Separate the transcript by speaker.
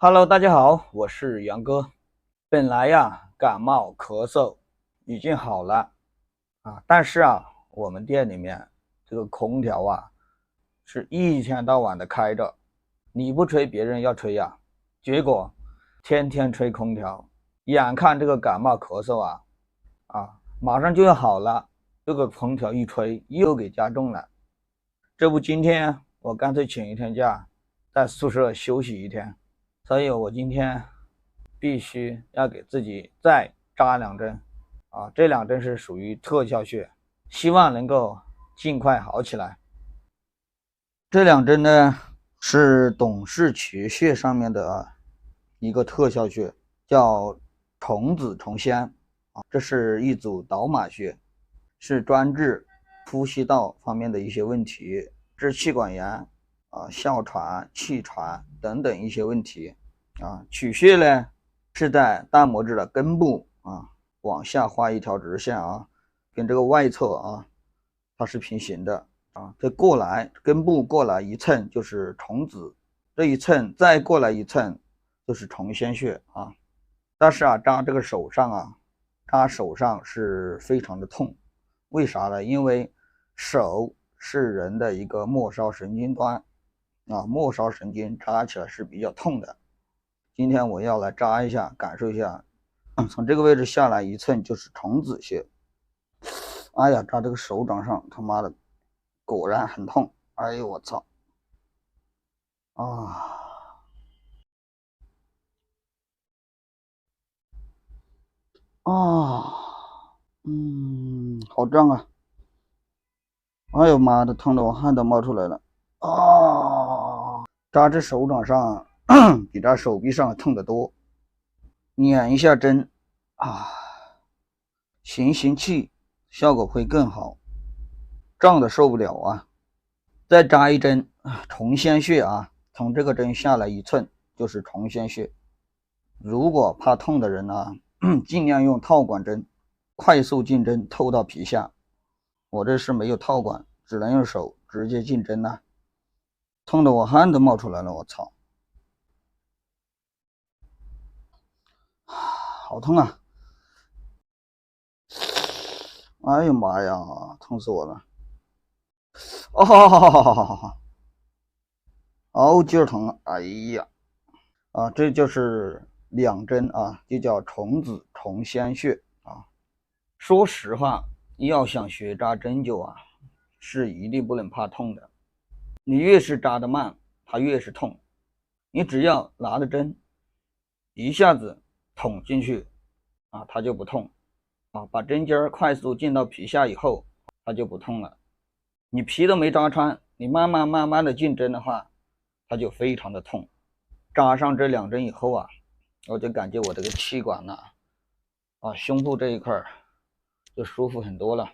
Speaker 1: Hello，大家好，我是杨哥。本来呀，感冒咳嗽已经好了但是我们店里面这个空调是一天到晚的开着，你不吹别人要吹呀，结果天天吹空调，眼看这个感冒咳嗽马上就要好了，这个空调一吹又给加重了。这不，今天我干脆请一天假，在宿舍休息一天。所以我今天必须要给自己再扎2针这2针是属于特效穴，希望能够尽快好起来。这2针呢是董氏奇穴上面的一个特效穴，叫虫子虫仙这是一组导马穴，是专治呼吸道方面的一些问题，支气管炎哮喘、气喘等等一些问题取穴呢是在大拇指的根部往下画一条直线跟这个外侧它是平行的这过来根部过来1寸就是虫子，这1寸再过来1寸就是虫仙穴但是扎这个手上扎手上是非常的痛，为啥呢？因为手是人的一个末梢神经端末梢神经扎起来是比较痛的。今天我要来扎一下，感受一下从这个位置下来1寸就是虫子穴。哎呀，扎这个手掌上他妈的果然很痛，哎呦我操好胀哎呦妈的，疼得我汗都冒出来了扎这手掌上比扎手臂上痛得多。捻一下针行气效果会更好，胀的受不了再扎一针虫仙穴从这个针下来1寸就是虫仙穴。如果怕痛的人尽量用套管针，快速进针透到皮下。我这是没有套管，只能用手直接进针痛得我汗都冒出来了，我操好痛哎呀妈呀，痛死我了好劲儿疼哎呀这就是2针就叫虫子虫仙穴说实话，要想学扎针灸是一定不能怕痛的。你越是扎得慢，它越是痛。你只要拿着针一下子捅进去它就不痛把针尖快速进到皮下以后，它就不痛了。你皮都没扎穿，你慢慢的进针的话，它就非常的痛。扎上这2针以后我就感觉我这个气管胸部这一块就舒服很多了。